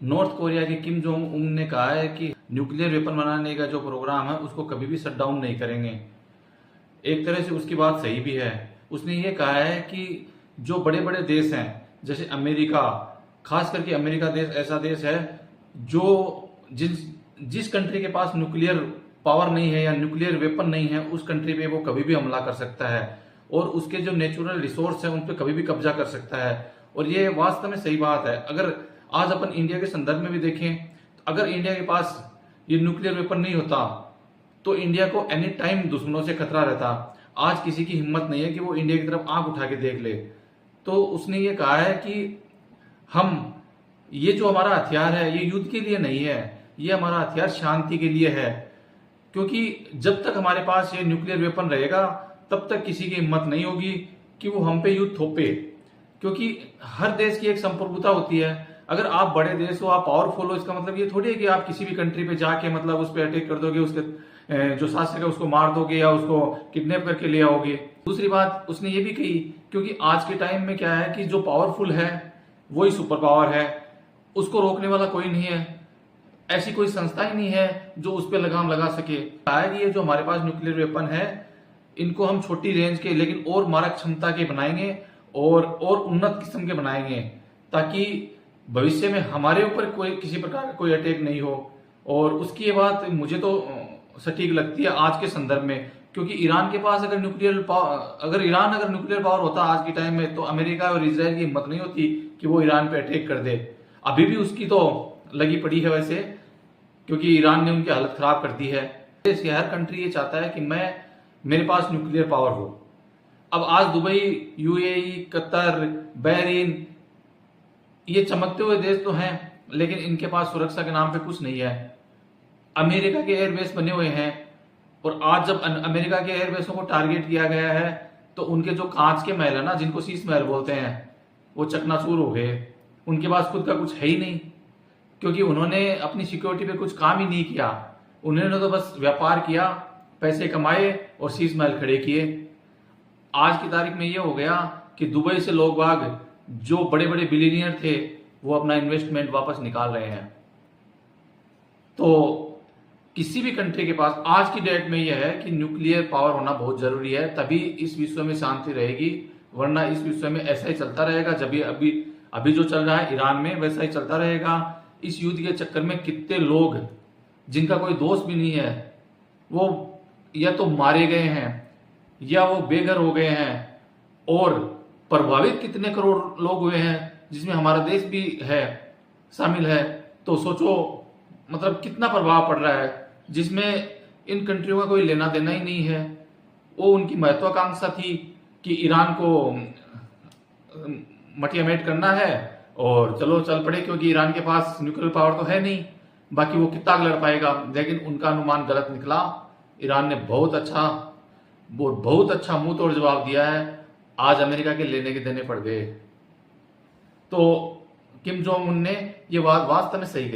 North Korea के Kim Jong Un ने कहा है कि न्यूक्लियर वेपन बनाने का जो प्रोग्राम है उसको कभी भी शट डाउन नहीं करेंगे। एक तरह से उसकी बात सही भी है। उसने ये कहा है कि जो बड़े बड़े देश हैं जैसे अमेरिका, खास करके अमेरिका देश ऐसा देश है जो जिस कंट्री के पास न्यूक्लियर पावर नहीं है या न्यूक्लियर वेपन नहीं है उस कंट्री पे वो कभी भी हमला कर सकता है और उसके जो नेचुरल रिसोर्स है उन पे कभी भी कब्जा कर सकता है। और ये वास्तव में सही बात है। अगर आज अपन इंडिया के संदर्भ में भी देखें तो अगर इंडिया के पास ये न्यूक्लियर वेपन नहीं होता तो इंडिया को एनी टाइम दुश्मनों से खतरा रहता। आज किसी की हिम्मत नहीं है कि वो इंडिया की तरफ आंख उठा के देख ले। तो उसने ये कहा है कि हम ये जो हमारा हथियार है ये युद्ध के लिए नहीं है, ये हमारा हथियार शांति के लिए है। क्योंकि जब तक हमारे पास ये न्यूक्लियर वेपन रहेगा तब तक किसी की हिम्मत नहीं होगी कि वो हम पे युद्ध थोपे। क्योंकि हर देश की एक संप्रभुता होती है। अगर आप बड़े देश हो, आप पावरफुल हो, इसका मतलब ये थोड़ी है कि आप किसी भी कंट्री पे जाके मतलब उस पर अटैक कर दोगे, उसके जो शासक है उसको मार दोगे या उसको किडनैप करके ले आओगे। दूसरी बात उसने ये भी कही, क्योंकि आज के टाइम में क्या है कि जो पावरफुल है वही सुपर पावर है, उसको रोकने वाला कोई नहीं है, ऐसी कोई संस्था ही नहीं है जो उस पर लगाम लगा सके। शायद ये जो हमारे पास न्यूक्लियर वेपन है इनको हम छोटी रेंज के लेकिन और मारक क्षमता के बनाएंगे और उन्नत किस्म के बनाएंगे ताकि भविष्य में हमारे ऊपर कोई किसी प्रकार का कोई अटैक नहीं हो। और उसकी ये बात मुझे तो सटीक लगती है आज के संदर्भ में, क्योंकि ईरान के पास अगर ईरान अगर न्यूक्लियर पावर होता आज के टाइम में तो अमेरिका और इजराइल की हिम्मत नहीं होती कि वो ईरान पे अटैक कर दे। अभी भी उसकी तो लगी पड़ी है वैसे, क्योंकि ईरान ने उनकी हालत खराब कर दी है। हर कंट्री ये चाहता है कि मेरे पास न्यूक्लियर पावर हो। अब आज दुबई, यूएई, कतर, बहरीन ये चमकते हुए देश तो हैं लेकिन इनके पास सुरक्षा के नाम पे कुछ नहीं है। अमेरिका के एयरबेस बने हुए हैं और आज जब अमेरिका के एयरबेसों को टारगेट किया गया है तो उनके जो कांच के महल है ना, जिनको शीश महल बोलते हैं, वो चकनाचूर हो गए। उनके पास खुद का कुछ है ही नहीं, क्योंकि उन्होंने अपनी सिक्योरिटी पे कुछ काम ही नहीं किया। उन्होंने तो बस व्यापार किया, पैसे कमाए और शीश महल खड़े किए। आज की तारीख में ये हो गया कि दुबई से लोग बाग जो बड़े बड़े बिलियनियर थे वो अपना इन्वेस्टमेंट वापस निकाल रहे हैं। तो किसी भी कंट्री के पास आज की डेट में यह है कि न्यूक्लियर पावर होना बहुत जरूरी है, तभी इस विश्व में शांति रहेगी। वरना इस विश्व में ऐसा ही चलता रहेगा। जब अभी जो चल रहा है ईरान में वैसा ही चलता रहेगा। इस युद्ध के चक्कर में कितने लोग जिनका कोई दोष भी नहीं है वो या तो मारे गए हैं या वो बेघर हो गए हैं, और प्रभावित कितने करोड़ लोग हुए हैं जिसमें हमारा देश भी है, शामिल है। तो सोचो मतलब कितना प्रभाव पड़ रहा है, जिसमें इन कंट्रियों का कोई लेना देना ही नहीं है। वो उनकी महत्वाकांक्षा थी कि ईरान को मटियामेट करना है और चलो चल पड़े, क्योंकि ईरान के पास न्यूक्लियर पावर तो है नहीं, बाकी वो कितना लड़ पाएगा। लेकिन उनका अनुमान गलत निकला। ईरान ने बहुत अच्छा मुंह तोड़ जवाब दिया है। आज अमेरिका के लेने के देने पड़ गए। तो किम जोंग उन ने ये बात वास्तव में सही कही।